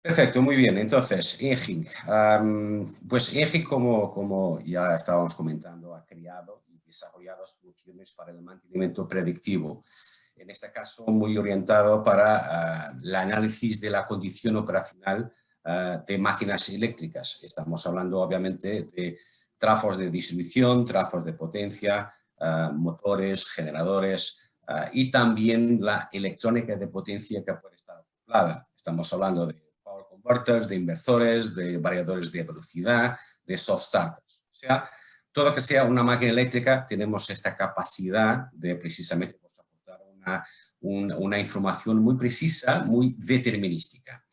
Perfecto, muy bien. Entonces, Engine. Pues Engine, como ya estábamos comentando, ha creado y desarrollado soluciones para el mantenimiento predictivo. En este caso, muy orientado para el análisis de la condición operacional de máquinas eléctricas. Estamos hablando, obviamente, de trafos de distribución, trafos de potencia, motores, generadores y también la electrónica de potencia que puede estar acoplada. Estamos hablando de power converters, de inversores, de variadores de velocidad, de soft starters. O sea, todo que sea una máquina eléctrica, tenemos esta capacidad de precisamente aportar una información muy precisa, muy determinística.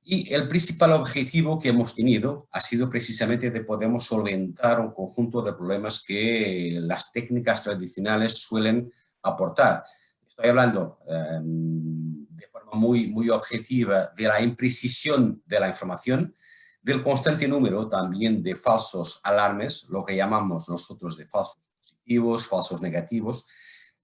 Y el principal objetivo que hemos tenido ha sido precisamente de poder solventar un conjunto de problemas que las técnicas tradicionales suelen aportar. Estoy hablando de forma muy objetiva de la imprecisión de la información, del constante número también de falsos alarmes, lo que llamamos nosotros de falsos positivos, falsos negativos,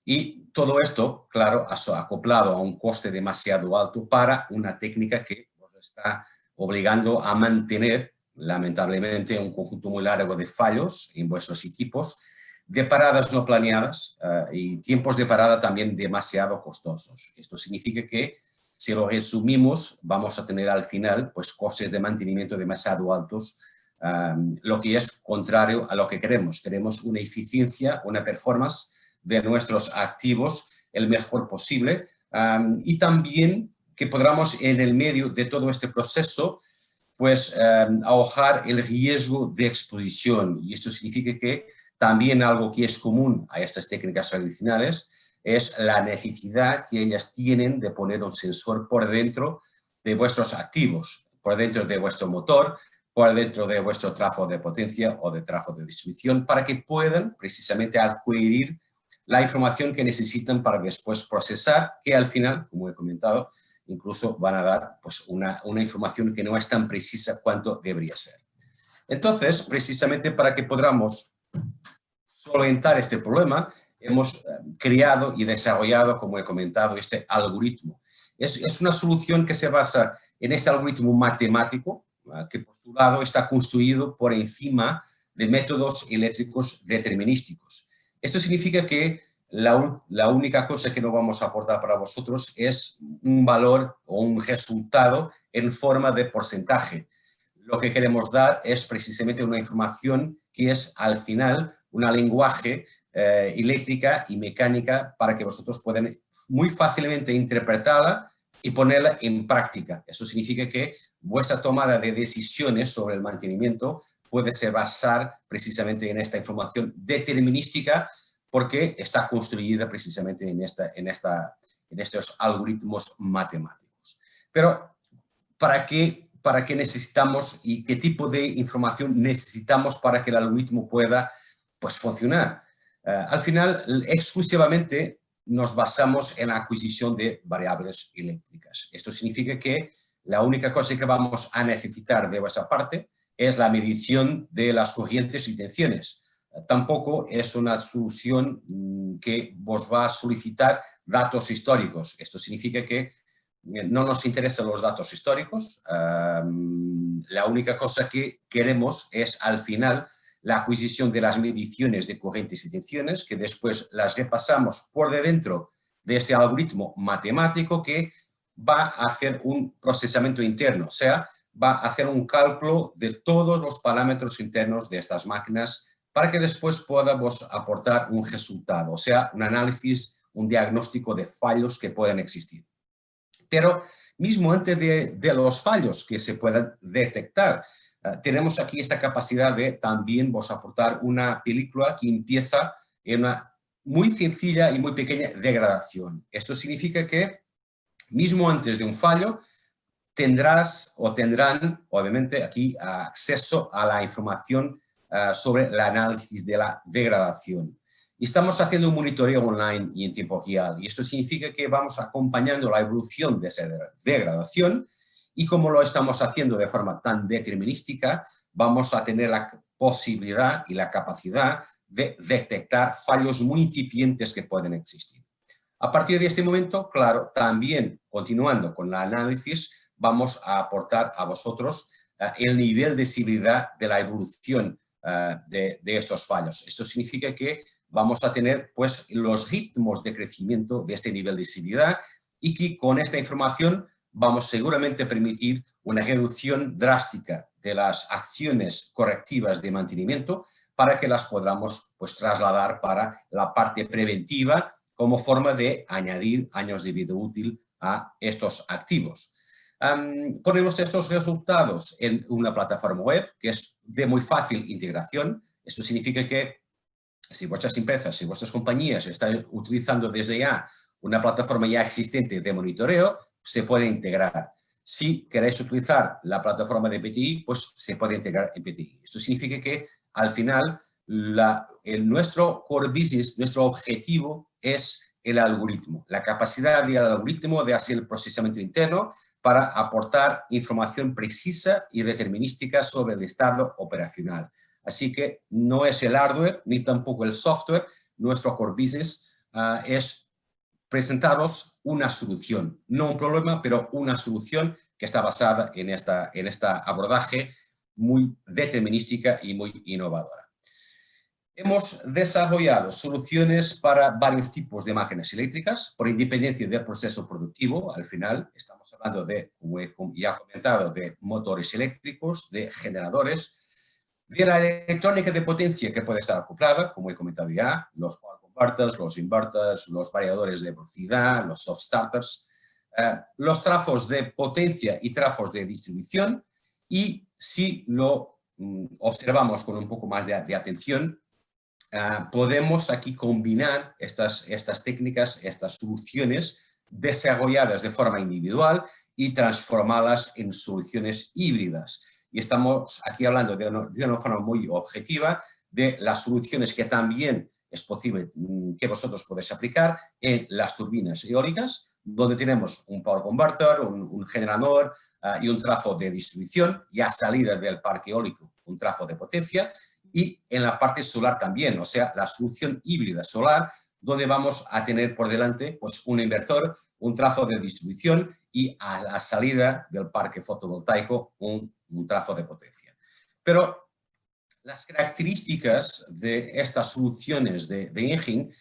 y todo esto, claro, acoplado a un coste demasiado alto para una técnica que nos está obligando a mantener, lamentablemente, un conjunto muy largo de fallos en vuestros equipos, de paradas no planeadas y tiempos de parada también demasiado costosos. Esto significa que, si lo resumimos, vamos a tener al final pues, costes de mantenimiento demasiado altos, lo que es contrario a lo que queremos. Queremos una eficiencia, una performance de nuestros activos el mejor posible y también que podamos en el medio de todo este proceso pues ahogar el riesgo de exposición, y esto significa que también algo que es común a estas técnicas tradicionales es la necesidad que ellas tienen de poner un sensor por dentro de vuestros activos, por dentro de vuestro motor, por dentro de vuestro trafo de potencia o de trafo de distribución, para que puedan precisamente adquirir la información que necesitan para después procesar, que al final, como he comentado, incluso van a dar pues, una información que no es tan precisa cuanto debería ser. Entonces, precisamente para que podamos solventar este problema, hemos creado y desarrollado, como he comentado, este algoritmo. Es una solución que se basa en este algoritmo matemático, que por su lado está construido por encima de métodos eléctricos determinísticos. Esto significa que la única cosa que no vamos a aportar para vosotros es un valor o un resultado en forma de porcentaje. Lo que queremos dar es precisamente una información que es al final un lenguaje eléctrica y mecánica para que vosotros puedan muy fácilmente interpretarla y ponerla en práctica. Eso significa que vuestra tomada de decisiones sobre el mantenimiento puede ser basada precisamente en esta información determinística, porque está construida precisamente en estos algoritmos matemáticos. Pero, ¿para qué necesitamos y qué tipo de información necesitamos para que el algoritmo pueda pues, funcionar? Al final, exclusivamente nos basamos en la adquisición de variables eléctricas. Esto significa que la única cosa que vamos a necesitar de vuestra parte es la medición de las corrientes y tensiones. Tampoco es una solución que os va a solicitar datos históricos. Esto significa que no nos interesan los datos históricos. La única cosa que queremos es, al final, la adquisición de las mediciones de corrientes y tensiones, que después las repasamos por dentro de este algoritmo matemático que va a hacer un procesamiento interno, o sea, va a hacer un cálculo de todos los parámetros internos de estas máquinas para que después podamos aportar un resultado, o sea, un análisis, un diagnóstico de fallos que puedan existir. Pero mismo antes de los fallos que se puedan detectar, tenemos aquí esta capacidad de también vos aportar una película que empieza en una muy sencilla y muy pequeña degradación. Esto significa que mismo antes de un fallo tendrás o tendrán, obviamente, aquí acceso a la información sobre el análisis de la degradación. Y estamos haciendo un monitoreo online y en tiempo real, y esto significa que vamos acompañando la evolución de esa degradación, y como lo estamos haciendo de forma tan determinística, vamos a tener la posibilidad y la capacidad de detectar fallos muy incipientes que pueden existir. A partir de este momento, claro, también continuando con el análisis, vamos a aportar a vosotros el nivel de seguridad de la evolución de estos fallos. Esto significa que vamos a tener pues, los ritmos de crecimiento de este nivel de seguridad y que con esta información vamos seguramente a permitir una reducción drástica de las acciones correctivas de mantenimiento para que las podamos pues, trasladar para la parte preventiva como forma de añadir años de vida útil a estos activos. Ponemos estos resultados en una plataforma web que es de muy fácil integración. Esto significa que si vuestras empresas, si vuestras compañías están utilizando desde ya una plataforma ya existente de monitoreo, se puede integrar. Si queréis utilizar la plataforma de PTI, pues se puede integrar en PTI. Esto significa que al final nuestro core business, nuestro objetivo es el algoritmo, la capacidad del algoritmo de hacer el procesamiento interno para aportar información precisa y determinística sobre el estado operacional. Así que no es el hardware ni tampoco el software. Nuestro core business es presentaros una solución, no un problema, pero una solución que está basada en esta abordaje muy determinística y muy innovadora. Hemos desarrollado soluciones para varios tipos de máquinas eléctricas, por independencia del proceso productivo. Al final estamos hablando de, como ya he comentado, de motores eléctricos, de generadores, de la electrónica de potencia que puede estar acoplada, como he comentado ya, los power converters, los inverters, los variadores de velocidad, los soft starters, los trafos de potencia y trafos de distribución. Y si lo observamos con un poco más de atención, podemos aquí combinar estas técnicas, estas soluciones desarrolladas de forma individual y transformarlas en soluciones híbridas. Y estamos aquí hablando de una forma muy objetiva de las soluciones que también es posible que vosotros podéis aplicar en las turbinas eólicas, donde tenemos un power converter, un generador y un trafo de distribución, y a salida del parque eólico un trafo de potencia, y en la parte solar también, o sea, la solución híbrida solar, donde vamos a tener por delante pues, un inversor, un trafo de distribución y a salida del parque fotovoltaico un trafo de potencia. Pero las características de estas soluciones de Engine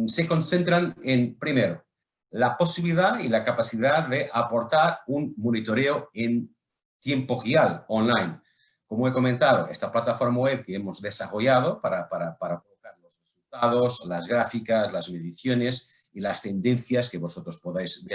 se concentran en, primero, la posibilidad y la capacidad de aportar un monitoreo en tiempo real, online. Como he comentado, esta plataforma web que hemos desarrollado para colocar los resultados, las gráficas, las mediciones y las tendencias que vosotros podáis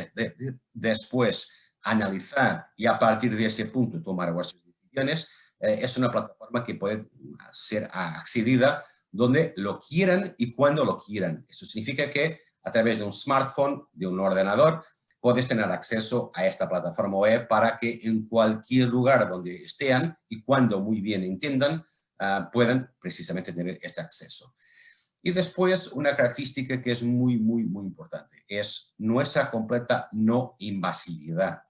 después analizar y a partir de ese punto tomar vuestras decisiones, es una plataforma que puede ser accedida donde lo quieran y cuando lo quieran. Esto significa que a través de un smartphone, de un ordenador, puedes tener acceso a esta plataforma web para que en cualquier lugar donde estén y cuando muy bien entiendan, puedan precisamente tener este acceso. Y después una característica que es muy importante, es nuestra completa no invasividad.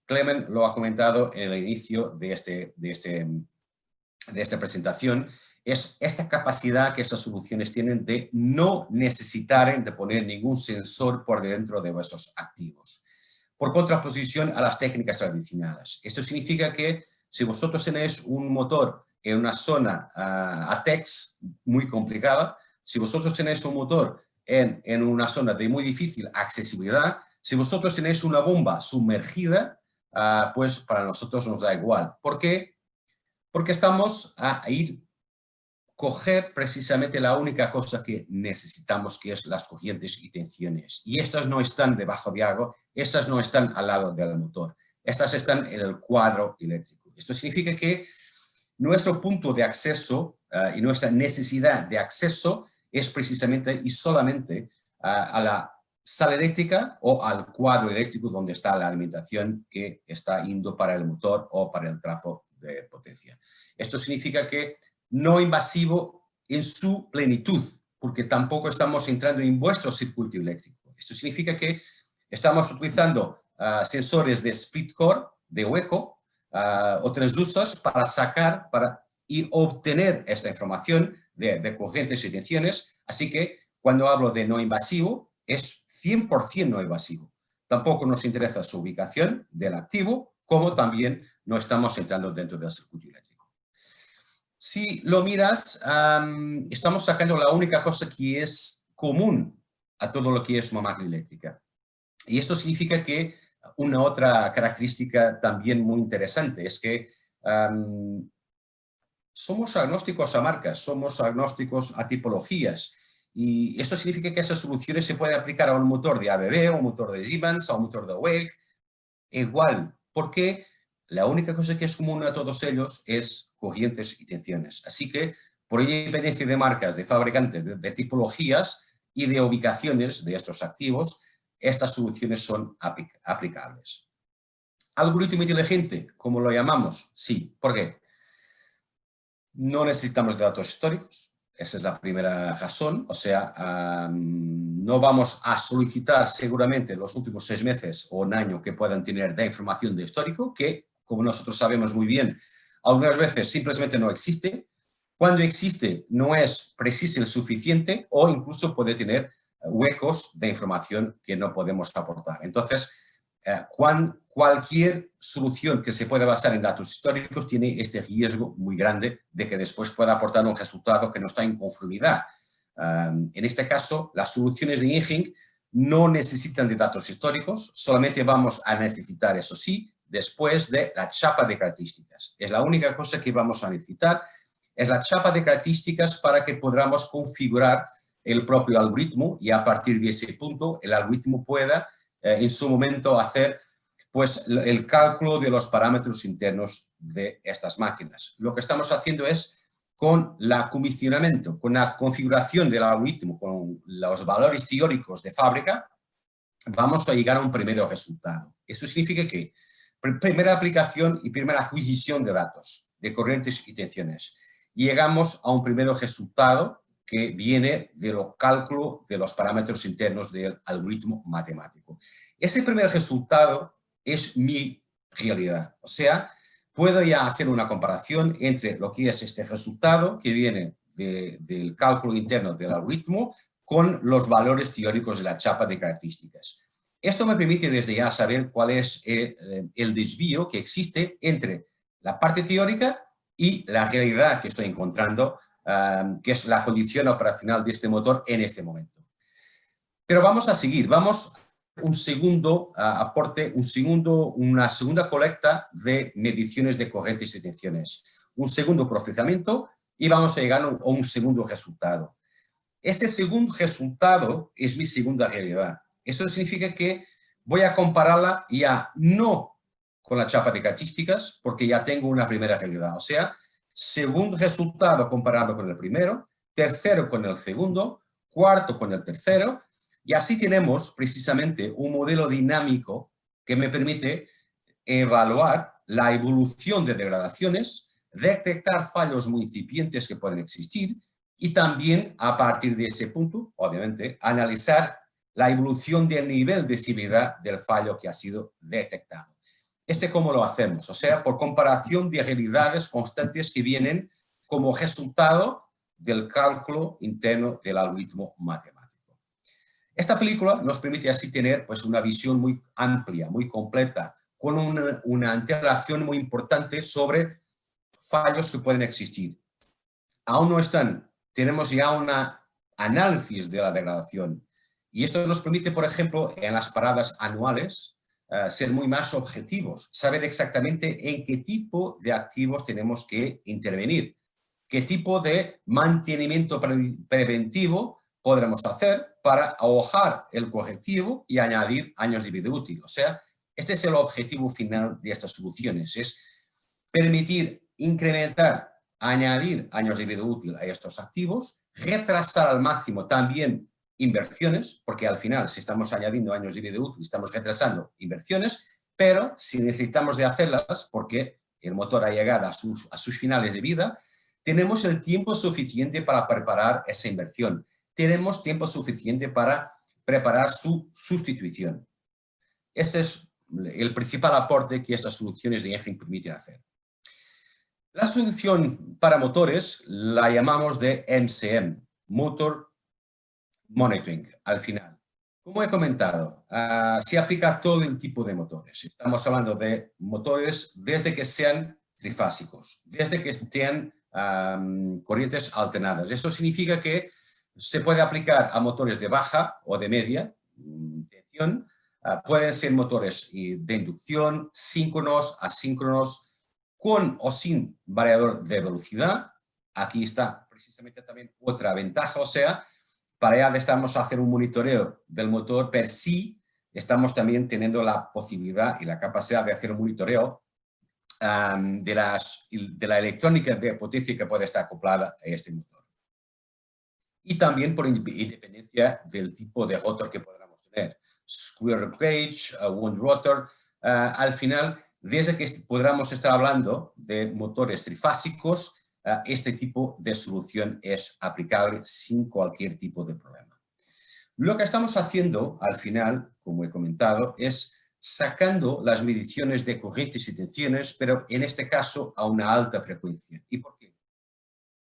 Clement lo ha comentado en el inicio de esta presentación, es esta capacidad que estas soluciones tienen de no necesitar de poner ningún sensor por dentro de vuestros activos, por contraposición a las técnicas tradicionales. Esto significa que si vosotros tenéis un motor en una zona ATEX muy complicada, si vosotros tenéis un motor en una zona de muy difícil accesibilidad, si vosotros tenéis una bomba sumergida, pues para nosotros nos da igual. ¿Por qué? Porque estamos a coger precisamente la única cosa que necesitamos, que es las corrientes y tensiones. Y estas no están debajo de agua, estas no están al lado del motor, estas están en el cuadro eléctrico. Esto significa que nuestro punto de acceso y nuestra necesidad de acceso es precisamente y solamente a la sala eléctrica o al cuadro eléctrico donde está la alimentación que está yendo para el motor o para el trafo de potencia. Esto significa que no invasivo en su plenitud, porque tampoco estamos entrando en vuestro circuito eléctrico. Esto significa que estamos utilizando sensores de split core, de hueco, o transducers para sacar y obtener esta información de corrientes y tensiones. Así que cuando hablo de no invasivo, es 100% no invasivo. tampoco nos interesa su ubicación del activo, como también no estamos entrando dentro del circuito eléctrico. Si lo miras, estamos sacando la única cosa que es común a todo lo que es una máquina eléctrica. Y esto significa que una otra característica también muy interesante es que somos agnósticos a marcas, somos agnósticos a tipologías. Y eso significa que esas soluciones se pueden aplicar a un motor de ABB, a un motor de Siemens, a un motor de WEG, igual, porque la única cosa que es común a todos ellos es corrientes y tensiones. Así que, por independencia de marcas, de fabricantes, de tipologías y de ubicaciones de estos activos, estas soluciones son aplicables. ¿Algoritmo inteligente, como lo llamamos? Sí. ¿Por qué? No necesitamos de datos históricos. Esa es la primera razón, o sea, no vamos a solicitar seguramente los últimos 6 meses o un año que puedan tener de información de histórico, que, como nosotros sabemos muy bien, algunas veces simplemente no existe. Cuando existe, no es preciso el suficiente o incluso puede tener huecos de información que no podemos aportar. Entonces, cualquier solución que se pueda basar en datos históricos tiene este riesgo muy grande de que después pueda aportar un resultado que no está en conformidad. En este caso, las soluciones de Engine no necesitan de datos históricos, solamente vamos a necesitar, eso sí, después de la chapa de características. Es la única cosa que vamos a necesitar, es la chapa de características para que podamos configurar el propio algoritmo y a partir de ese punto el algoritmo pueda en su momento hacer pues, el cálculo de los parámetros internos de estas máquinas. Lo que estamos haciendo es, con el acondicionamiento, con la configuración del algoritmo, con los valores teóricos de fábrica, vamos a llegar a un primer resultado. Eso significa que primera aplicación y primera adquisición de datos, de corrientes y tensiones. Llegamos a un primer resultado que viene de los cálculos de los parámetros internos del algoritmo matemático. Ese primer resultado es mi realidad. O sea, puedo ya hacer una comparación entre lo que es este resultado que viene del cálculo interno del algoritmo con los valores teóricos de la chapa de características. Esto me permite desde ya saber cuál es el desvío que existe entre la parte teórica y la realidad que estoy encontrando, que es la condición operacional de este motor en este momento. Pero vamos a seguir, vamos a un segundo aporte, una segunda colecta de mediciones de corrientes y tensiones, un segundo procesamiento y vamos a llegar a un segundo resultado. Este segundo resultado es mi segunda realidad. Eso significa que voy a compararla ya no con la chapa de características, porque ya tengo una primera realidad. O sea, segundo resultado comparado con el primero, tercero con el segundo, cuarto con el tercero, y así tenemos precisamente un modelo dinámico que me permite evaluar la evolución de degradaciones, detectar fallos muy incipientes que pueden existir y también, a partir de ese punto, obviamente, analizar la evolución del nivel de severidad del fallo que ha sido detectado. ¿Cómo lo hacemos? O sea, por comparación de realidades constantes que vienen como resultado del cálculo interno del algoritmo matemático. Esta película nos permite así tener pues, una visión muy amplia, muy completa, con una antelación muy importante sobre fallos que pueden existir. Aún no están, tenemos ya un análisis de la degradación y esto nos permite, por ejemplo, en las paradas anuales, ser muy más objetivos, saber exactamente en qué tipo de activos tenemos que intervenir, qué tipo de mantenimiento preventivo podremos hacer para ahogar el correctivo y añadir años de vida útil. O sea, este es el objetivo final de estas soluciones, es permitir incrementar, añadir años de vida útil a estos activos, retrasar al máximo también inversiones, porque al final si estamos añadiendo años de vida útil estamos retrasando inversiones, pero si necesitamos de hacerlas porque el motor ha llegado a sus finales de vida, tenemos el tiempo suficiente para preparar esa inversión, tenemos tiempo suficiente para preparar su sustitución. Ese es el principal aporte que estas soluciones de Engine permiten hacer. La solución para motores la llamamos de MCM, Motor Monitoring, al final. Como he comentado, se aplica a todo el tipo de motores. Estamos hablando de motores desde que sean trifásicos, desde que estén corrientes alternadas. Eso significa que se puede aplicar a motores de baja o de media tensión. Pueden ser motores de inducción, síncronos, asíncronos, con o sin variador de velocidad. Aquí está precisamente también otra ventaja, o sea, para ya estamos a hacer un monitoreo del motor per sí, estamos también teniendo la posibilidad y la capacidad de hacer un monitoreo de la electrónica de potencia que puede estar acoplada a este motor. Y también por independencia del tipo de rotor que podamos tener. Square cage, wound rotor, al final, desde que podamos estar hablando de motores trifásicos, este tipo de solución es aplicable sin cualquier tipo de problema. Lo que estamos haciendo al final, como he comentado, es sacando las mediciones de corrientes y tensiones, pero en este caso a una alta frecuencia. ¿Y por qué?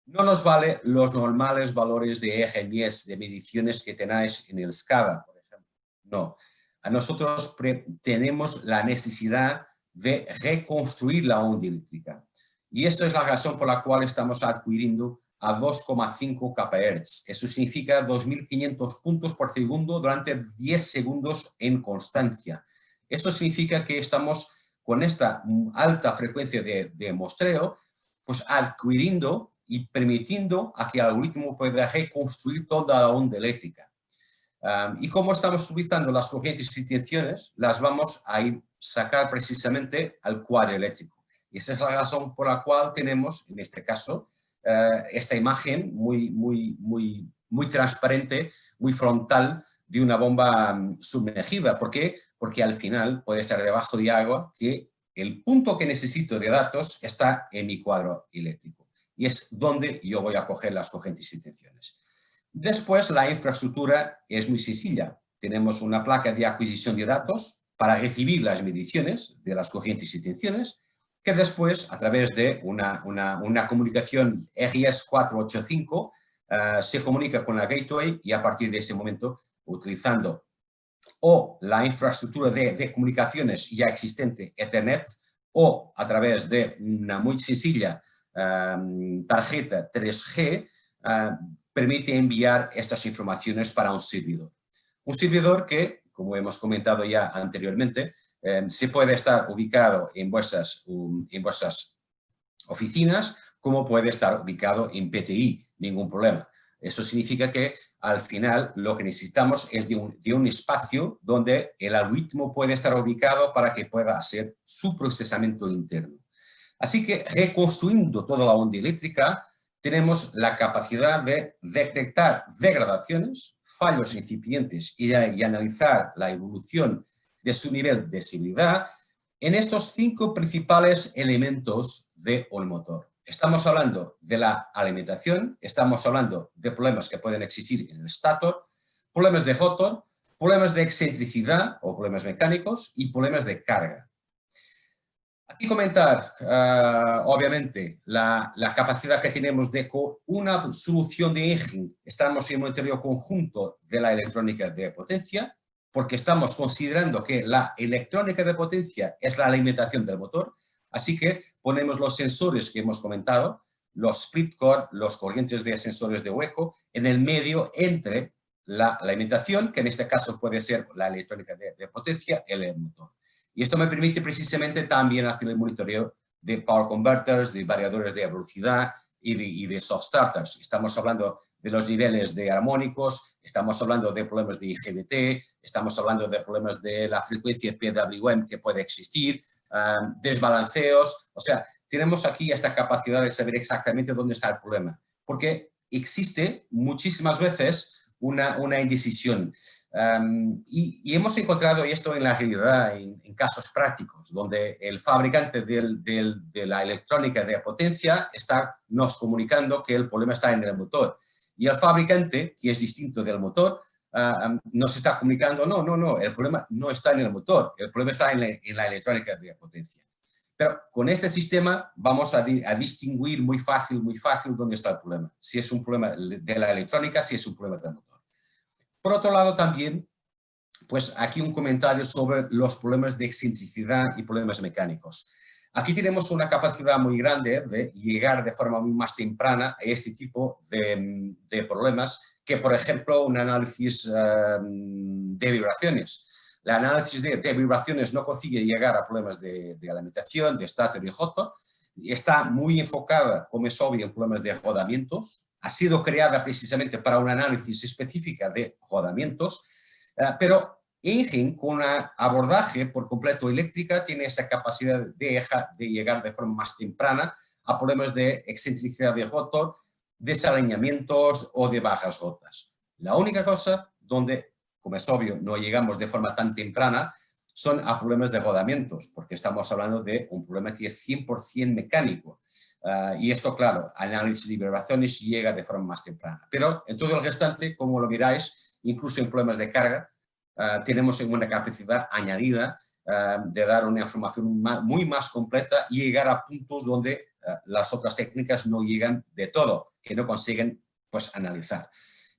No nos vale los normales valores de RMS, de mediciones que tenéis en el SCADA, por ejemplo. No. A nosotros tenemos la necesidad de reconstruir la onda eléctrica. Y esto es la razón por la cual estamos adquiriendo a 2,5 kHz. Eso significa 2.500 puntos por segundo durante 10 segundos en constancia. Esto significa que estamos con esta alta frecuencia de muestreo, pues adquiriendo y permitiendo a que el algoritmo pueda reconstruir toda la onda eléctrica. Y como estamos utilizando las corrientes y tensiones, las vamos a ir sacar precisamente al cuadro eléctrico. Y esa es la razón por la cual tenemos, en este caso, esta imagen muy transparente, muy frontal de una bomba sumergida. ¿Por qué? Porque al final puede estar debajo de agua, que el punto que necesito de datos está en mi cuadro eléctrico. Y es donde yo voy a coger las corrientes y tensiones. Después, la infraestructura es muy sencilla. Tenemos una placa de adquisición de datos para recibir las mediciones de las corrientes y tensiones, que después, a través de una comunicación RS485, se comunica con la gateway y a partir de ese momento, utilizando o la infraestructura de comunicaciones ya existente, Ethernet, o a través de una muy sencilla tarjeta 3G, permite enviar estas informaciones para un servidor. Un servidor que, como hemos comentado ya anteriormente, se puede estar ubicado en vuestras oficinas, como puede estar ubicado en PTI, ningún problema. Eso significa que al final lo que necesitamos es de un espacio donde el algoritmo puede estar ubicado para que pueda hacer su procesamiento interno. Así que reconstruyendo toda la onda eléctrica, tenemos la capacidad de detectar degradaciones, fallos incipientes y analizar la evolución de su nivel de seguridad en estos 5 principales elementos de un motor. Estamos hablando de la alimentación, estamos hablando de problemas que pueden existir en el stator, problemas de rotor, problemas de excentricidad o problemas mecánicos y problemas de carga. Aquí comentar, obviamente, la capacidad que tenemos de con una solución de engine, estamos en un monitoreo conjunto de la electrónica de potencia, porque estamos considerando que la electrónica de potencia es la alimentación del motor, así que ponemos los sensores que hemos comentado, los split core, los corrientes de sensores de hueco, en el medio entre la alimentación, que en este caso puede ser la electrónica de potencia, el motor. Y esto me permite precisamente también hacer el monitoreo de power converters, de variadores de velocidad y de soft starters. Estamos hablando de los niveles de armónicos, estamos hablando de problemas de IGBT, estamos hablando de problemas de la frecuencia PWM que puede existir, desbalanceos. O sea, tenemos aquí esta capacidad de saber exactamente dónde está el problema, porque existe muchísimas veces una indecisión. Y hemos encontrado esto en la realidad, en casos prácticos, donde el fabricante de la electrónica de potencia está nos comunicando que el problema está en el motor. Y el fabricante, que es distinto del motor, nos está comunicando, no, el problema no está en el motor, el problema está en la electrónica de potencia. Pero con este sistema vamos a distinguir muy fácil dónde está el problema. Si es un problema de la electrónica, si es un problema del motor. Por otro lado, también pues aquí un comentario sobre los problemas de excentricidad y problemas mecánicos. Aquí tenemos una capacidad muy grande de llegar de forma muy más temprana a este tipo de problemas que, por ejemplo, un análisis de vibraciones. El análisis de vibraciones no consigue llegar a problemas de alimentación, de stator y Hottor. Está muy enfocada, como es obvio, en problemas de rodamientos. Ha sido creada precisamente para un análisis específico de rodamientos, pero Engine, con un abordaje por completo eléctrica, tiene esa capacidad de llegar de forma más temprana a problemas de excentricidad de rotor, desalineamientos o de bajas gotas. La única cosa donde, como es obvio, no llegamos de forma tan temprana son a problemas de rodamientos, porque estamos hablando de un problema que es 100% mecánico. Y esto, claro, análisis de vibraciones llega de forma más temprana. Pero en todo el restante, como lo miráis, incluso en problemas de carga, tenemos una capacidad añadida de dar una información muy más completa y llegar a puntos donde las otras técnicas no llegan de todo, que no consiguen pues, analizar.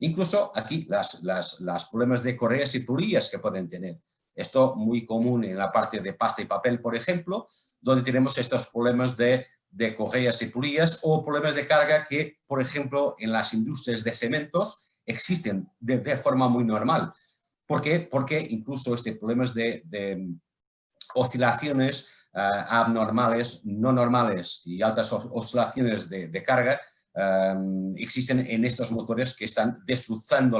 Incluso aquí los problemas de correas y pulillas que pueden tener. Esto muy común en la parte de pasta y papel, por ejemplo, donde tenemos estos problemas de correas y pulillas o problemas de carga que, por ejemplo, en las industrias de cementos existen de forma muy normal. ¿Por qué? Porque incluso problemas de oscilaciones abnormales, no normales y altas oscilaciones de carga existen en estos motores que están destrozando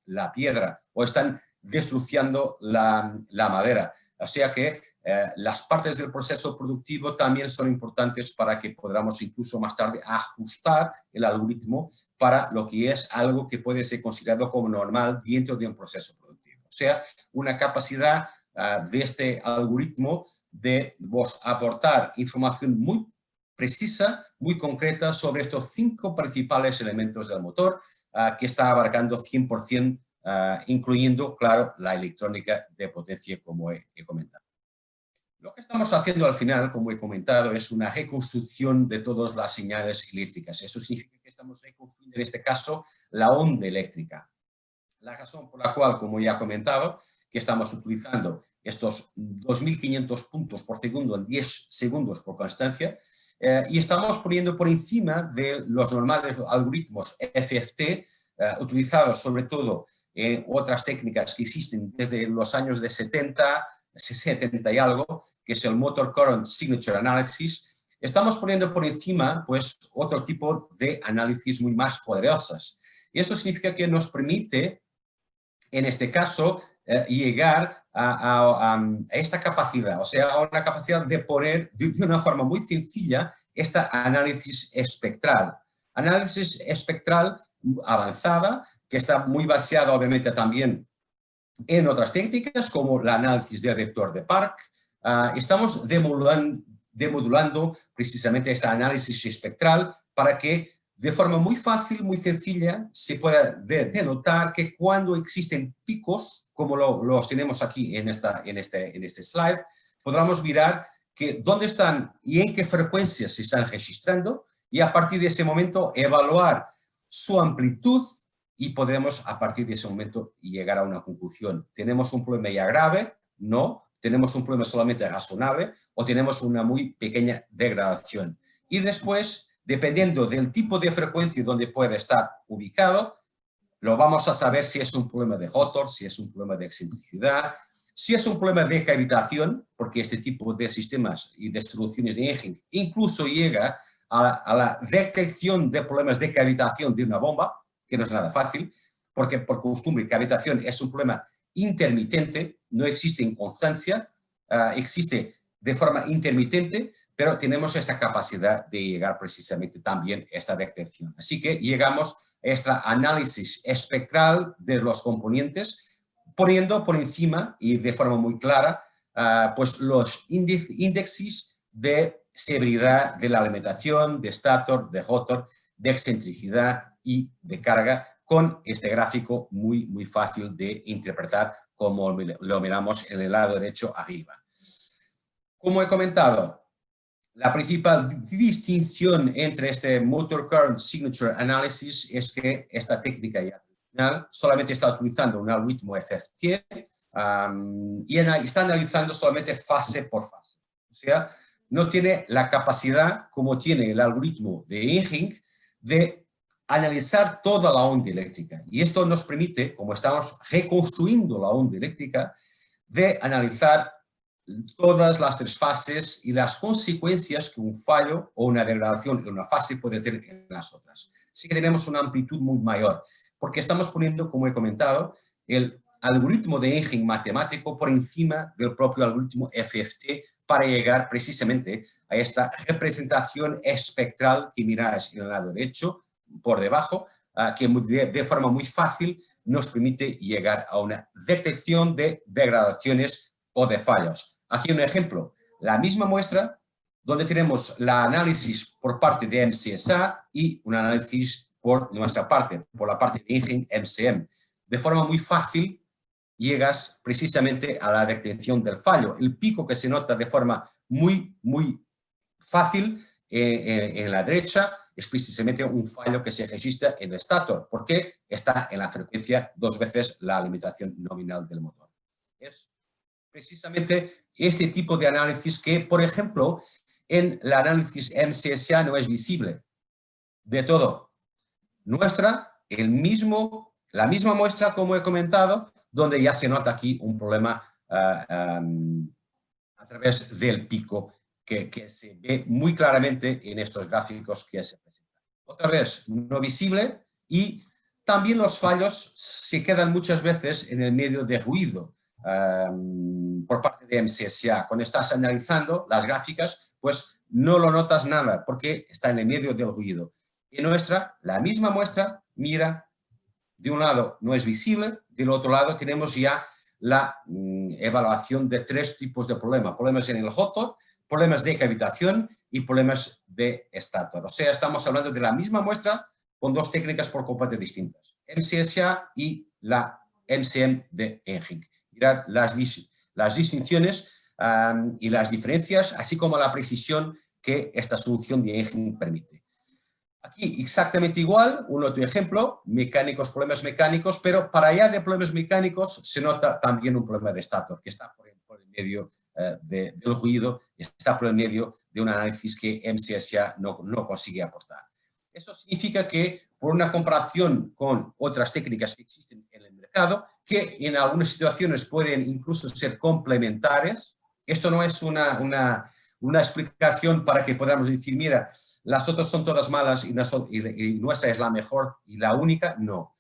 la piedra o están destruyendo la madera. O sea que las partes del proceso productivo también son importantes para que podamos incluso más tarde ajustar el algoritmo para lo que es algo que puede ser considerado como normal dentro de un proceso productivo. O sea, una capacidad de este algoritmo de aportar información muy precisa, muy concreta sobre estos 5 principales elementos del motor que está abarcando 100%, incluyendo, claro, la electrónica de potencia, como he comentado. Lo que estamos haciendo al final, como he comentado, es una reconstrucción de todas las señales eléctricas. Eso significa que estamos reconstruyendo, en este caso, la onda eléctrica. La razón por la cual, como ya he comentado, que estamos utilizando estos 2500 puntos por segundo en 10 segundos por constancia, y estamos poniendo por encima de los normales algoritmos FFT, utilizados sobre todo en otras técnicas que existen desde los años de 70 y algo, que es el Motor Current Signature Analysis. Estamos poniendo por encima pues, otro tipo de análisis muy más poderosas. Y eso significa que nos permite, en este caso, llegar a esta capacidad, o sea, a una capacidad de poner de una forma muy sencilla este análisis espectral. Análisis espectral avanzada, que está muy baseada obviamente también en otras técnicas como el análisis del vector de Park. Estamos demodulando precisamente este análisis espectral para que de forma muy fácil, muy sencilla, se pueda denotar que cuando existen picos, como los tenemos aquí en este slide, podamos mirar que dónde están y en qué frecuencias se están registrando y a partir de ese momento evaluar su amplitud y podemos a partir de ese momento llegar a una conclusión. ¿Tenemos un problema ya grave? No. ¿Tenemos un problema solamente razonable? ¿O tenemos una muy pequeña degradación? Y después, dependiendo del tipo de frecuencia donde puede estar ubicado, lo vamos a saber si es un problema de Hottor, si es un problema de excentricidad, si es un problema de cavitación, porque este tipo de sistemas y de soluciones de Engine incluso llega a la detección de problemas de cavitación de una bomba, que no es nada fácil, porque por costumbre cavitación es un problema intermitente, no existe en constancia, existe de forma intermitente, pero tenemos esta capacidad de llegar precisamente también a esta detección. Así que llegamos a este análisis espectral de los componentes, poniendo por encima y de forma muy clara pues los índices de severidad de la alimentación, de stator, de rotor, de excentricidad y de carga, con este gráfico muy fácil de interpretar, como lo miramos en el lado derecho arriba. Como he comentado, la principal distinción entre este Motor Current Signature Analysis es que esta técnica ya solamente está utilizando un algoritmo FFT, y está analizando solamente fase por fase. O sea, no tiene la capacidad, como tiene el algoritmo de Enhink, de analizar toda la onda eléctrica. Y esto nos permite, como estamos reconstruyendo la onda eléctrica, de analizar todas las tres fases y las consecuencias que un fallo o una degradación en una fase puede tener en las otras. Sí que tenemos una amplitud muy mayor, porque estamos poniendo, como he comentado, el algoritmo de Enhink matemático por encima del propio algoritmo FFT para llegar precisamente a esta representación espectral que miráis en el lado derecho, por debajo, que de forma muy fácil nos permite llegar a una detección de degradaciones o de fallos. Aquí un ejemplo, la misma muestra donde tenemos la análisis por parte de MCSA y un análisis por nuestra parte, por la parte de Enhink MCM. De forma muy fácil llegas precisamente a la detección del fallo. El pico que se nota de forma muy fácil en la derecha es precisamente un fallo que se registra en el stator, porque está en la frecuencia 2 veces la limitación nominal del motor. Es precisamente este tipo de análisis que, por ejemplo, en el análisis MCSA no es visible de todo. Muestra la misma muestra, como he comentado, donde ya se nota aquí un problema a través del pico que se ve muy claramente en estos gráficos que se presentan. Otra vez, no visible, y también los fallos se quedan muchas veces en el medio de ruido por parte de MCSA. Cuando estás analizando las gráficas, pues no lo notas nada porque está en el medio del ruido. En nuestra, la misma muestra, mira, de un lado no es visible, del otro lado tenemos ya la evaluación de 3 tipos de problemas. Problemas en el Jotor, problemas de cavitación y problemas de stator. O sea, estamos hablando de la misma muestra con 2 técnicas por completo distintas. MCSA y la MCM de Enhink. Mirad las distinciones y las diferencias, así como la precisión que esta solución de Enhink permite. Aquí exactamente igual, un otro ejemplo, problemas mecánicos, pero para allá de problemas mecánicos se nota también un problema de stator, que está por el medio del ruido, está por el medio de un análisis que MCSA no consigue aportar. Eso significa que, por una comparación con otras técnicas que existen en el mercado, que en algunas situaciones pueden incluso ser complementarias, esto no es una explicación para que podamos decir, mira, las otras son todas malas y nuestra es la mejor y la única. No.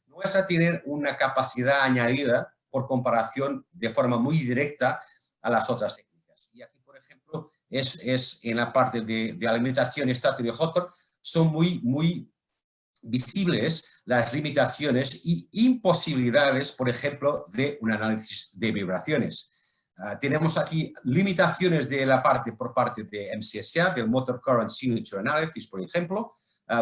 Nuestra tiene una capacidad añadida por comparación de forma muy directa a las otras técnicas. Y aquí, por ejemplo, es en la parte de alimentación stator y Jotor, son muy visibles las limitaciones y imposibilidades, por ejemplo, de un análisis de vibraciones. Tenemos aquí limitaciones de por parte de MCSA, del Motor Current Signature Analysis, por ejemplo,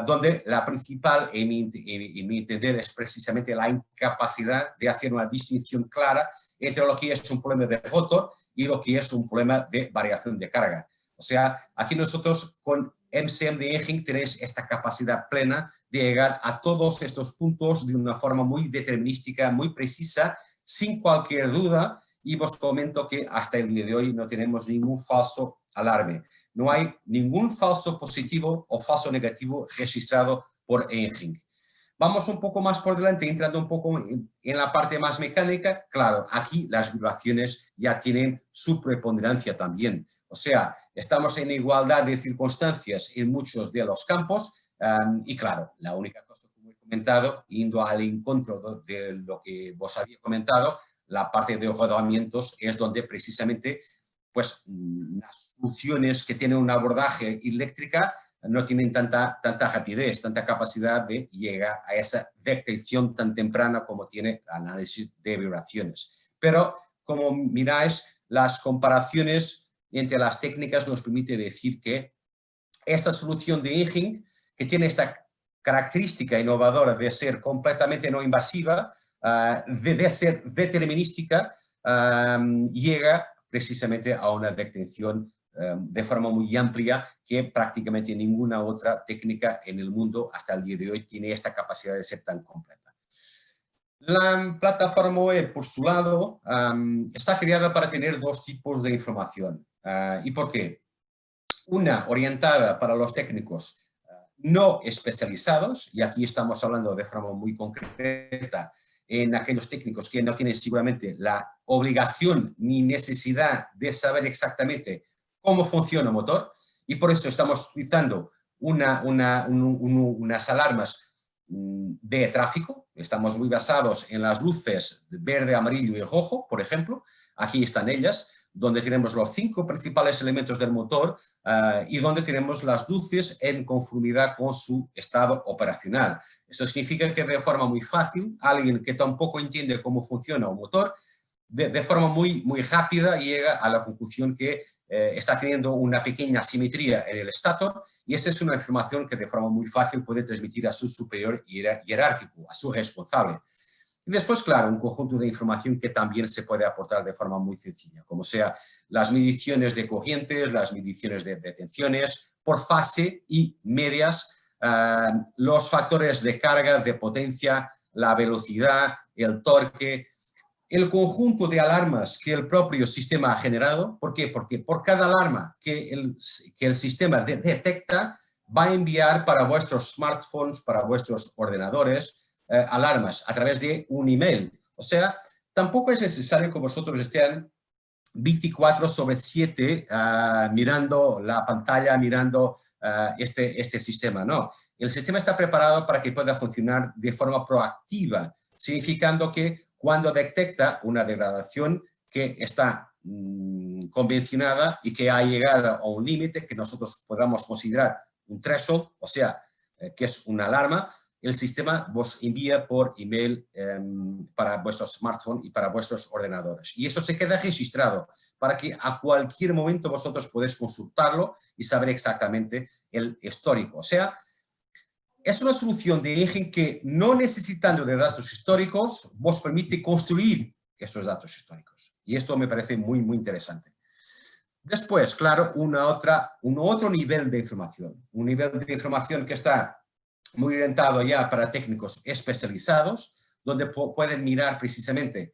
donde la principal, en mi entender, es precisamente la incapacidad de hacer una distinción clara entre lo que es un problema de rotor y lo que es un problema de variación de carga. O sea, aquí nosotros con MCM de Enhink tenéis esta capacidad plena de llegar a todos estos puntos de una forma muy determinística, muy precisa, sin cualquier duda. Y os comento que hasta el día de hoy no tenemos ningún falso alarme. No hay ningún falso positivo o falso negativo registrado por Enhink. Vamos un poco más por delante, entrando un poco en la parte más mecánica. Claro, aquí las vibraciones ya tienen su preponderancia también. O sea, estamos en igualdad de circunstancias en muchos de los campos y claro, la única cosa que he comentado, yendo al encuentro de lo que vos había comentado, la parte de rodamientos es donde precisamente pues, las soluciones que tienen un abordaje eléctrica no tienen tanta rapidez, tanta capacidad de llegar a esa detección tan temprana como tiene el análisis de vibraciones. Pero, como miráis, las comparaciones entre las técnicas nos permite decir que esta solución de Enhink, que tiene esta característica innovadora de ser completamente no invasiva, de ser determinística, llega precisamente a una detección de forma muy amplia que prácticamente ninguna otra técnica en el mundo hasta el día de hoy tiene esta capacidad de ser tan completa. La plataforma web, por su lado, está creada para tener dos tipos de información. ¿Y por qué? Una orientada para los técnicos no especializados, y aquí estamos hablando de forma muy concreta en aquellos técnicos que no tienen seguramente la obligación ni necesidad de saber exactamente cómo funciona un motor, y por eso estamos utilizando unas alarmas de tráfico. Estamos muy basados en las luces verde, amarillo y rojo, por ejemplo. Aquí están ellas, donde tenemos los 5 principales elementos del motor y donde tenemos las luces en conformidad con su estado operacional. Eso significa que de forma muy fácil, alguien que tampoco entiende cómo funciona un motor, de forma muy rápida llega a la conclusión que está teniendo una pequeña asimetría en el estator, y esa es una información que de forma muy fácil puede transmitir a su superior jerárquico, a su responsable. Y después, claro, un conjunto de información que también se puede aportar de forma muy sencilla, como sea las mediciones de corrientes, las mediciones de tensiones por fase y medias, los factores de carga, de potencia, la velocidad, el torque, el conjunto de alarmas que el propio sistema ha generado. ¿Por qué? Porque por cada alarma que el sistema detecta, va a enviar para vuestros smartphones, para vuestros ordenadores, alarmas a través de un email. O sea, tampoco es necesario que vosotros estén 24/7 mirando la pantalla, mirando este sistema. No, el sistema está preparado para que pueda funcionar de forma proactiva, significando que cuando detecta una degradación que está convencionada y que ha llegado a un límite que nosotros podamos considerar un threshold, o sea, que es una alarma, el sistema vos envía por email para vuestros smartphones y para vuestros ordenadores. Y eso se queda registrado para que a cualquier momento vosotros podéis consultarlo y saber exactamente el histórico. O sea, es una solución de engine que, no necesitando de datos históricos, vos permite construir estos datos históricos. Y esto me parece muy interesante. Después, claro, un otro nivel de información. Un nivel de información que está muy orientado ya para técnicos especializados, donde pueden mirar precisamente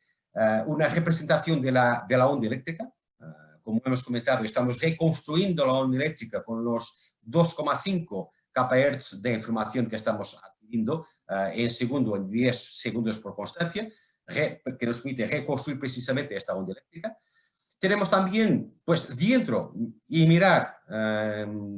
una representación de la onda eléctrica. Como hemos comentado, estamos reconstruyendo la onda eléctrica con los 2,5 kHz de información que estamos adquiriendo en segundo, en 10 segundos por constancia, que nos permite reconstruir precisamente esta onda eléctrica. Tenemos también, pues, dentro y mirar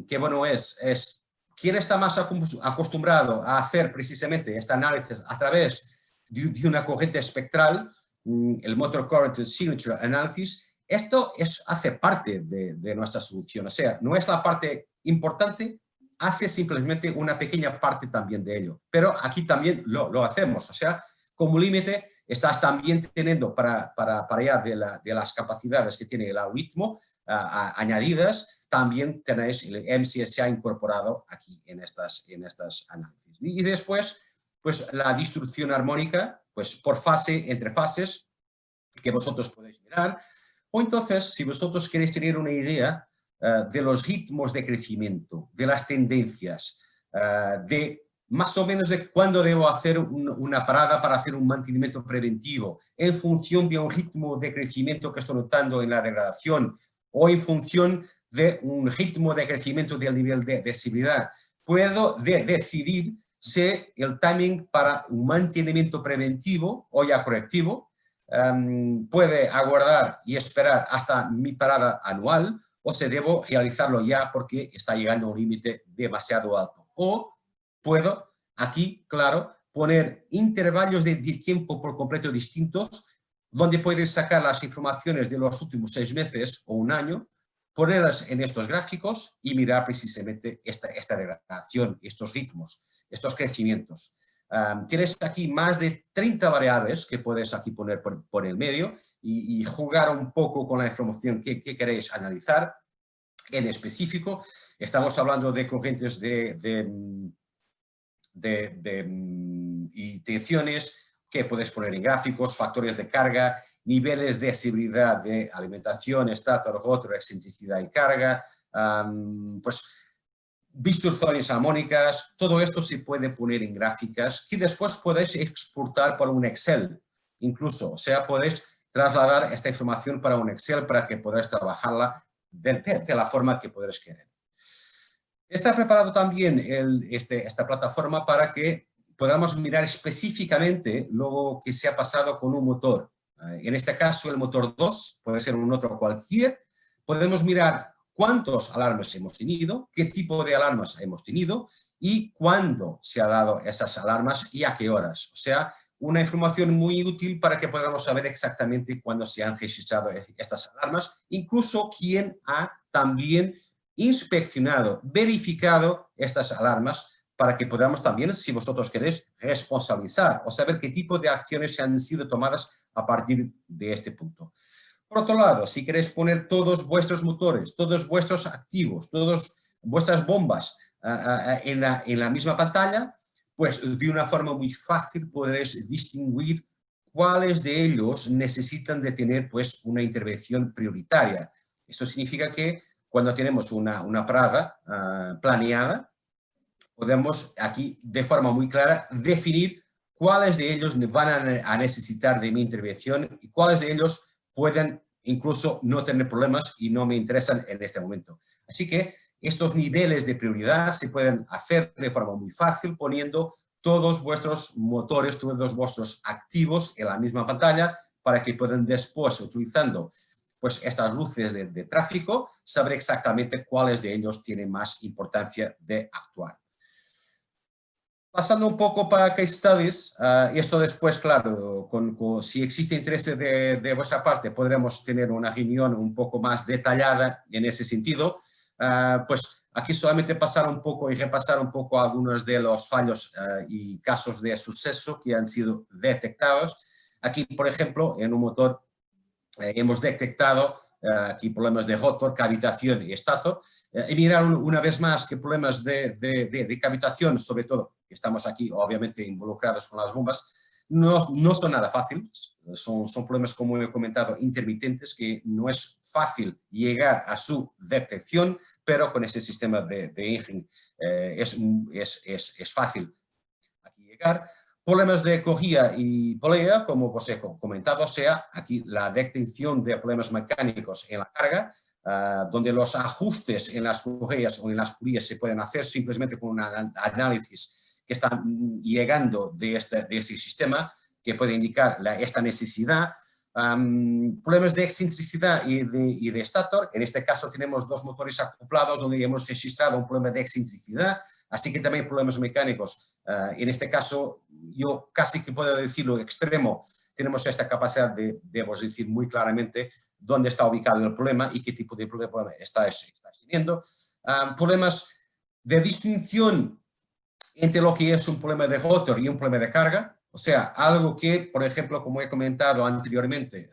qué bueno es quién está más acostumbrado a hacer precisamente este análisis a través de una corriente espectral, el Motor Current Signature Analysis. Esto hace parte de nuestra solución, o sea, no es la parte importante, hace simplemente una pequeña parte también de ello, pero aquí también lo hacemos, o sea, como límite estás también teniendo para allá de las capacidades que tiene el algoritmo añadidas, también tenéis el MCSA incorporado aquí en estas análisis. Y después, pues la distribución armónica, pues por fase, entre fases, que vosotros podéis mirar. O entonces, si vosotros queréis tener una idea de los ritmos de crecimiento, de las tendencias, de más o menos de cuándo debo hacer una parada para hacer un mantenimiento preventivo, en función de un ritmo de crecimiento que estoy notando en la degradación, o en función de un ritmo de crecimiento del nivel de seguridad, puedo decidir si el timing para un mantenimiento preventivo o ya correctivo puede aguardar y esperar hasta mi parada anual, o si debo realizarlo ya porque está llegando a un límite demasiado alto. O puedo aquí, claro, poner intervalos de tiempo por completo distintos, donde puedes sacar las informaciones de los últimos 6 meses o un año, ponerlas en estos gráficos y mirar precisamente esta degradación, estos ritmos, estos crecimientos. Tienes aquí más de 30 variables que puedes aquí poner por el medio y jugar un poco con la información que queréis analizar. En específico, estamos hablando de corrientes y tensiones que puedes poner en gráficos, factores de carga, niveles de seguridad de alimentación, estator, rotor, excentricidad y carga, pues distorsiones armónicas, todo esto se puede poner en gráficas que después podéis exportar para un Excel, incluso, o sea, podéis trasladar esta información para un Excel para que podáis trabajarla de la forma que podéis querer. Está preparado también esta plataforma para que podamos mirar específicamente lo que se ha pasado con un motor. En este caso, el motor 2, puede ser un otro cualquier. Podemos mirar cuántos alarmas hemos tenido, qué tipo de alarmas hemos tenido y cuándo se ha dado esas alarmas y a qué horas. O sea, una información muy útil para que podamos saber exactamente cuándo se han registrado estas alarmas, incluso quién ha también inspeccionado, verificado estas alarmas para que podamos también, si vosotros queréis, responsabilizar o saber qué tipo de acciones han sido tomadas a partir de este punto. Por otro lado, si queréis poner todos vuestros motores, todos vuestros activos, todas vuestras bombas en la misma pantalla, pues de una forma muy fácil podréis distinguir cuáles de ellos necesitan de tener pues una intervención prioritaria. Esto significa que cuando tenemos una parada planeada, podemos aquí de forma muy clara definir cuáles de ellos van a necesitar de mi intervención y cuáles de ellos pueden incluso no tener problemas y no me interesan en este momento. Así que estos niveles de prioridad se pueden hacer de forma muy fácil poniendo todos vuestros motores, todos vuestros activos en la misma pantalla para que puedan después, utilizando pues estas luces de tráfico, saber exactamente cuáles de ellos tienen más importancia de actuar. Pasando un poco para case studies, y esto después, claro, si existe interés de vuestra parte, podremos tener una reunión un poco más detallada en ese sentido. Pues aquí solamente pasar un poco y repasar un poco algunos de los fallos y casos de suceso que han sido detectados. Aquí, por ejemplo, en un motor hemos detectado aquí problemas de rotor, cavitación y estator. Y mirar una vez más que problemas de cavitación, sobre todo, que estamos aquí obviamente involucrados con las bombas, no son nada fáciles. Son problemas, como he comentado, intermitentes, que no es fácil llegar a su detección, pero con este sistema de Engine es fácil aquí llegar. Problemas de cogida y polea, como os he comentado, sea aquí la detección de problemas mecánicos en la carga, donde los ajustes en las correas o en las purías se pueden hacer simplemente con un análisis que está llegando de ese sistema, que puede indicar esta necesidad. Problemas de excentricidad y de estator. En este caso tenemos dos motores acoplados donde hemos registrado un problema de excentricidad, así que también problemas mecánicos. En este caso, yo casi que puedo decirlo extremo, tenemos esta capacidad de, debo decir muy claramente, dónde está ubicado el problema y qué tipo de problema está teniendo. Problemas de distinción entre lo que es un problema de rotor y un problema de carga. O sea, algo que, por ejemplo, como he comentado anteriormente,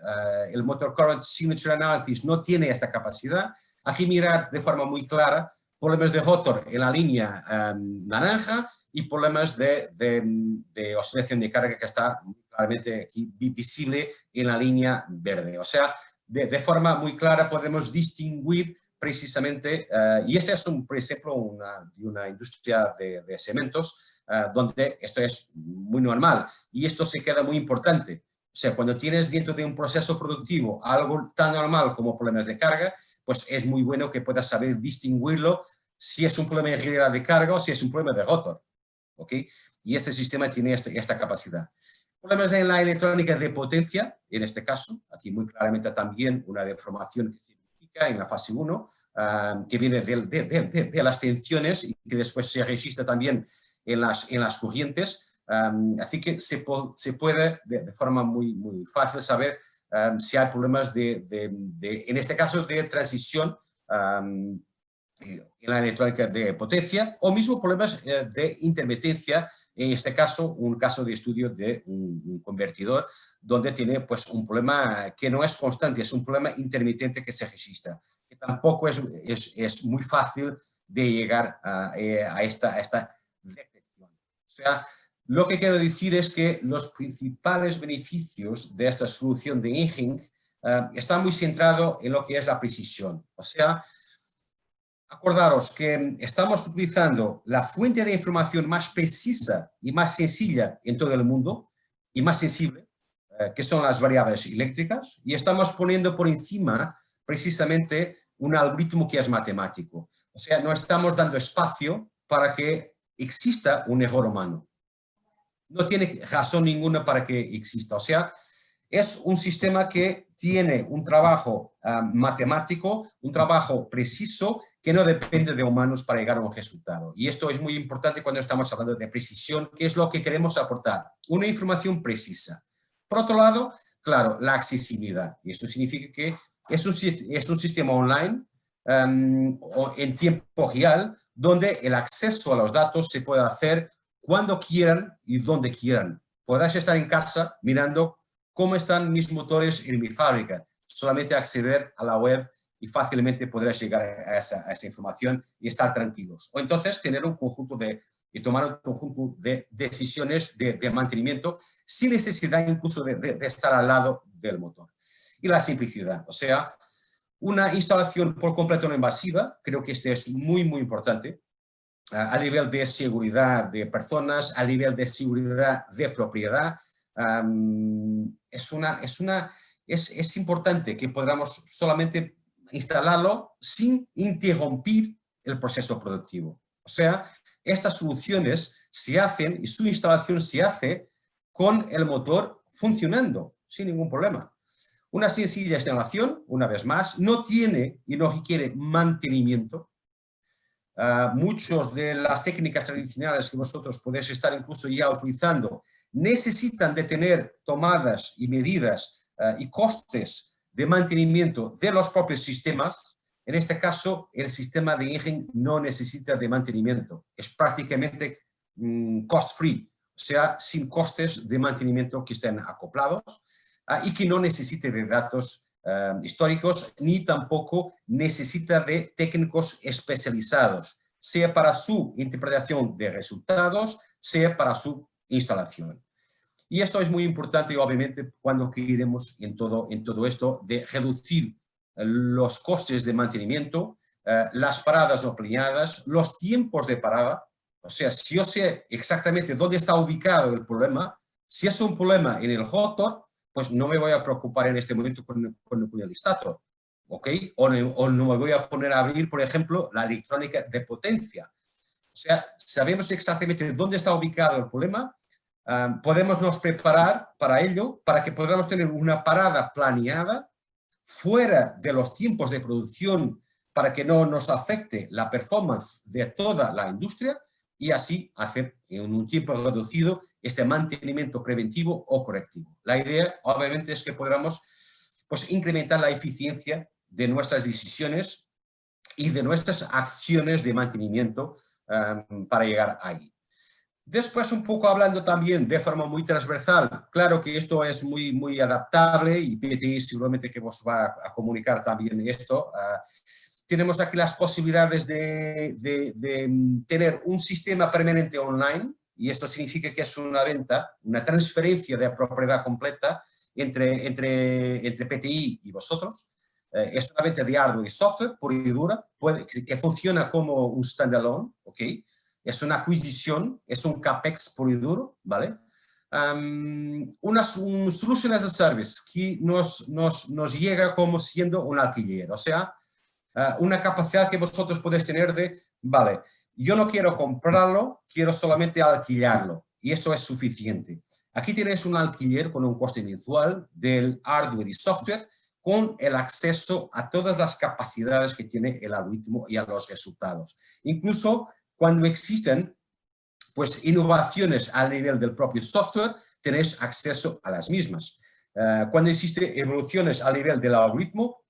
el Motor Current Signature Analysis no tiene esta capacidad. Aquí mirar de forma muy clara problemas de rotor en la línea naranja y problemas de oscilación de carga que está claramente aquí visible en la línea verde. O sea, de forma muy clara podemos distinguir precisamente, y este es por ejemplo una industria de cementos, donde esto es muy normal y esto se queda muy importante. O sea, cuando tienes dentro de un proceso productivo algo tan normal como problemas de carga, pues es muy bueno que puedas saber distinguirlo si es un problema en realidad de carga o si es un problema de rotor. ¿Ok? Y este sistema tiene esta capacidad. Problemas en la electrónica de potencia, en este caso, aquí muy claramente también una deformación que se identifica en la fase 1, que viene de las tensiones y que después se registra también en las corrientes. Así que se puede de forma muy fácil saber si hay problemas en este caso, de transición en la electrónica de potencia o mismo problemas de intermitencia. En este caso, un caso de estudio de un convertidor donde tiene pues un problema que no es constante, es un problema intermitente que se registra, que tampoco es muy fácil de llegar a esta detección. O sea, lo que quiero decir es que los principales beneficios de esta solución de Engine están muy centrados en lo que es la precisión. O sea, acordaros que estamos utilizando la fuente de información más precisa y más sencilla en todo el mundo y más sensible, que son las variables eléctricas, y estamos poniendo por encima precisamente un algoritmo que es matemático. O sea, no estamos dando espacio para que exista un error humano. No tiene razón ninguna para que exista. O sea, es un sistema que tiene un trabajo matemático, un trabajo preciso, que no depende de humanos para llegar a un resultado. Y esto es muy importante cuando estamos hablando de precisión, que es lo que queremos aportar, una información precisa. Por otro lado, claro, la accesibilidad. Y eso significa que es un sistema online en tiempo real, donde el acceso a los datos se puede hacer cuando quieran y donde quieran. Podrás estar en casa mirando cómo están mis motores en mi fábrica. Solamente acceder a la web y fácilmente podrás llegar a esa información y estar tranquilos. O entonces tener un conjunto y tomar un conjunto de decisiones de mantenimiento sin necesidad incluso de estar al lado del motor. Y la simplicidad, o sea, una instalación por completo no invasiva, creo que este es muy, muy importante, a nivel de seguridad de personas, a nivel de seguridad de propiedad. Es importante que podamos solamente instalarlo sin interrumpir el proceso productivo. O sea, estas soluciones se hacen y su instalación se hace con el motor funcionando sin ningún problema. Una sencilla instalación, una vez más, no tiene y no requiere mantenimiento. Muchas de las técnicas tradicionales que vosotros podéis estar incluso ya utilizando necesitan de tener tomadas y medidas y costes de mantenimiento de los propios sistemas. En este caso, el sistema de Engine no necesita de mantenimiento, es prácticamente cost free, o sea, sin costes de mantenimiento que estén acoplados y que no necesite de datos históricos, ni tampoco necesita de técnicos especializados, sea para su interpretación de resultados, sea para su instalación. Y esto es muy importante, obviamente, cuando queremos en todo esto de reducir los costes de mantenimiento, las paradas no planeadas, los tiempos de parada. O sea, si yo sé exactamente dónde está ubicado el problema, si es un problema en el rotor, pues no me voy a preocupar en este momento con el stator, ¿ok? O no me voy a poner a abrir, por ejemplo, la electrónica de potencia. O sea, sabemos exactamente dónde está ubicado el problema, podemos nos preparar para ello, para que podamos tener una parada planeada fuera de los tiempos de producción para que no nos afecte la performance de toda la industria y así hacer en un tiempo reducido este mantenimiento preventivo o correctivo. La idea, obviamente, es que podamos pues, incrementar la eficiencia de nuestras decisiones y de nuestras acciones de mantenimiento para llegar ahí. Después, un poco hablando también de forma muy transversal, claro que esto es muy, muy adaptable y PTI seguramente que os va a comunicar también esto. Tenemos aquí las posibilidades de tener un sistema permanente online, y esto significa que es una venta, una transferencia de propiedad completa entre PTI y vosotros. Es una venta de hardware y software pura y dura, que funciona como un standalone, ¿ok? Es una adquisición, es un CAPEX puro y duro, ¿vale? Un Solution as a Service que nos llega como siendo un alquiler, o sea, una capacidad que vosotros podéis tener de, vale, yo no quiero comprarlo, quiero solamente alquilarlo y esto es suficiente. Aquí tienes un alquiler con un coste mensual del hardware y software con el acceso a todas las capacidades que tiene el algoritmo y a los resultados. Incluso cuando existen pues, innovaciones a nivel del propio software, tenéis acceso a las mismas. Cuando existen evoluciones a nivel del algoritmo,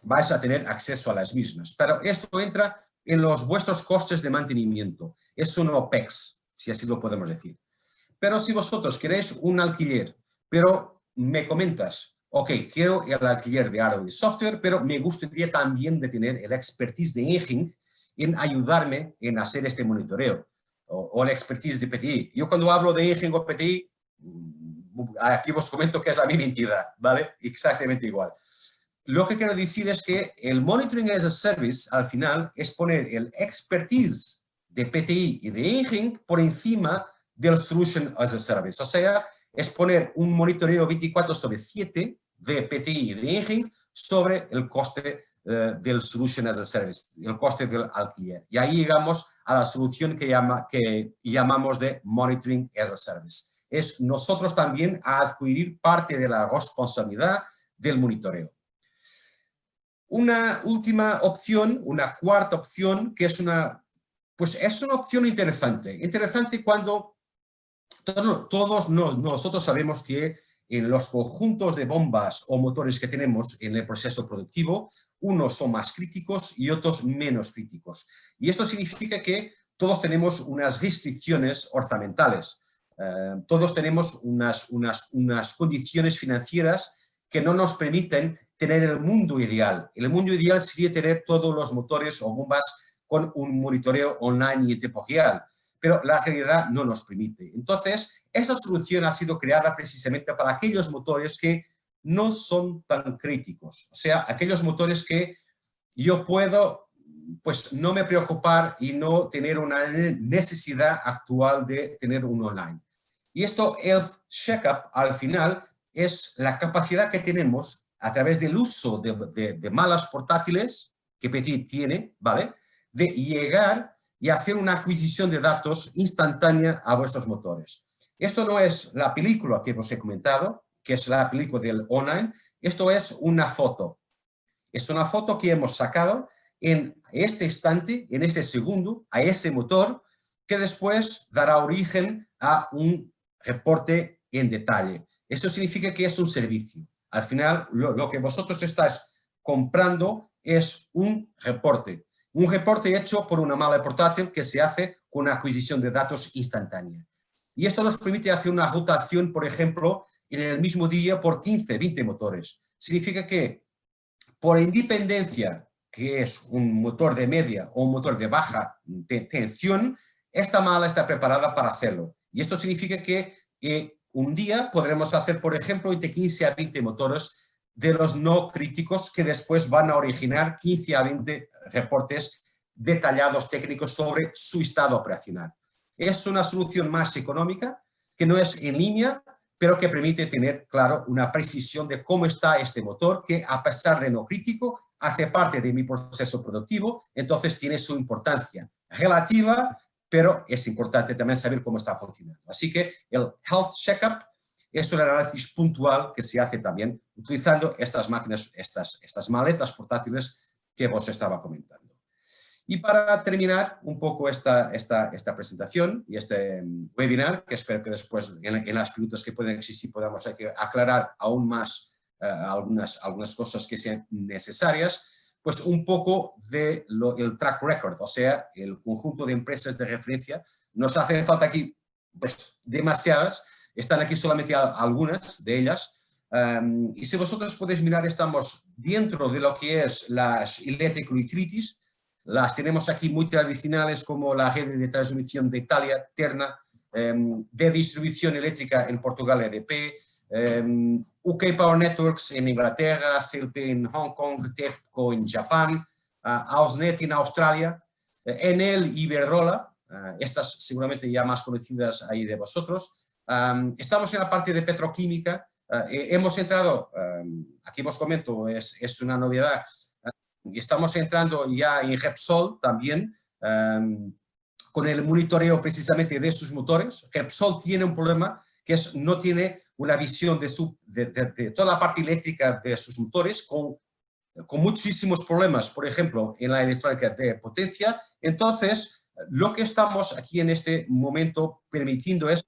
vais a tener acceso a las mismas. Pero esto entra en los vuestros costes de mantenimiento. Es un OPEX, si así lo podemos decir. Pero si vosotros queréis un alquiler, pero me comentas, ok, quiero el alquiler de hardware y software, pero me gustaría también de tener el expertise de Engine en ayudarme en hacer este monitoreo, o el expertise de PTI. Yo cuando hablo de Engine o PTI, aquí os comento que es la misma entidad, ¿vale? Exactamente igual. lo que quiero decir es que el Monitoring as a Service, al final, es poner el expertise de PTI y de Engine por encima del Solution as a Service. O sea, es poner un monitoreo 24/7 de PTI y de Engine sobre el coste del Solution as a Service, el coste del alquiler. Y ahí llegamos a la solución que llamamos de Monitoring as a Service. Es nosotros también a adquirir parte de la responsabilidad del monitoreo. Una última opción, una cuarta opción, que es una opción interesante cuando todos nosotros sabemos que en los conjuntos de bombas o motores que tenemos en el proceso productivo, unos son más críticos y otros menos críticos. Y esto significa que todos tenemos unas restricciones orzamentales, todos tenemos unas condiciones financieras que no nos permiten tener el mundo ideal. El mundo ideal sería tener todos los motores o bombas con un monitoreo online y en tiempo real, pero la realidad no nos permite. Entonces, esa solución ha sido creada precisamente para aquellos motores que no son tan críticos, o sea, aquellos motores que yo puedo, pues, no me preocupar y no tener una necesidad actual de tener un online. Y esto, Health Checkup, al final, es la capacidad que tenemos a través del uso de malas portátiles que PTI tiene, ¿vale?, de llegar y hacer una adquisición de datos instantánea a vuestros motores. Esto no es la película que os he comentado, que es la película del online, esto es una foto. Es una foto que hemos sacado en este instante, en este segundo, a ese motor, que después dará origen a un reporte en detalle. Eso significa que es un servicio. Al final, lo que vosotros estáis comprando es un reporte hecho por una mala portátil que se hace con una adquisición de datos instantánea. Y esto nos permite hacer una rotación, por ejemplo, en el mismo día por 15, 20 motores. Significa que, por independencia que es un motor de media o un motor de baja tensión, esta mala está preparada para hacerlo. Y esto significa que un día podremos hacer, por ejemplo, entre 15 a 20 motores de los no críticos que después van a originar 15 a 20 reportes detallados técnicos sobre su estado operacional. Es una solución más económica, que no es en línea, pero que permite tener, claro, una precisión de cómo está este motor, que a pesar de no crítico, hace parte de mi proceso productivo, entonces tiene su importancia relativa, pero es importante también saber cómo está funcionando. Así que el Health Checkup es un análisis puntual que se hace también utilizando estas máquinas, estas maletas portátiles que os estaba comentando. Y para terminar un poco esta presentación y este webinar, que espero que después en las preguntas que pueden existir podamos aclarar aún más algunas cosas que sean necesarias, pues un poco del track record, o sea, el conjunto de empresas de referencia. Nos hace falta aquí pues demasiadas, están aquí solamente algunas de ellas. Y si vosotros podéis mirar, estamos dentro de lo que es las electrical utilities. Las tenemos aquí muy tradicionales como la red de transmisión de Italia, Terna, de distribución eléctrica en Portugal, EDP, UK Power Networks en Inglaterra, CLP en Hong Kong, TEPCO en Japón, Ausnet en Australia, Enel y Iberdrola, estas seguramente ya más conocidas ahí de vosotros. Estamos en la parte de petroquímica, hemos entrado, aquí os comento, es una novedad, y estamos entrando ya en Repsol también, con el monitoreo precisamente de sus motores. Repsol tiene un problema que no tiene una visión de toda la parte eléctrica de sus motores, con muchísimos problemas, por ejemplo, en la electrónica de potencia. Entonces, lo que estamos aquí en este momento permitiendo es,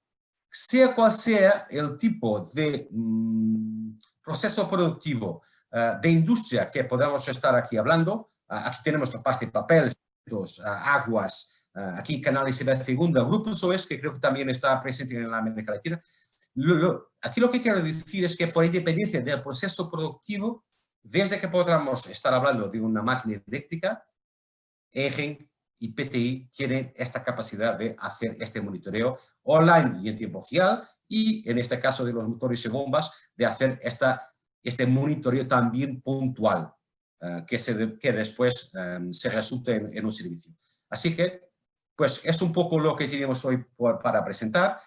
sea cual sea el tipo de proceso productivo de industria que podamos estar aquí hablando, aquí tenemos la pasta y papel, aguas, aquí Canal Isabel II, Grupo SOES, que creo que también está presente en la América Latina. Aquí lo que quiero decir es que por independencia del proceso productivo, desde que podamos estar hablando de una máquina eléctrica, EGEN y PTI tienen esta capacidad de hacer este monitoreo online y en tiempo real, y en este caso de los motores y bombas, de hacer este monitoreo también puntual, que después se resulte en un servicio. Así que, pues es un poco lo que tenemos hoy para presentar.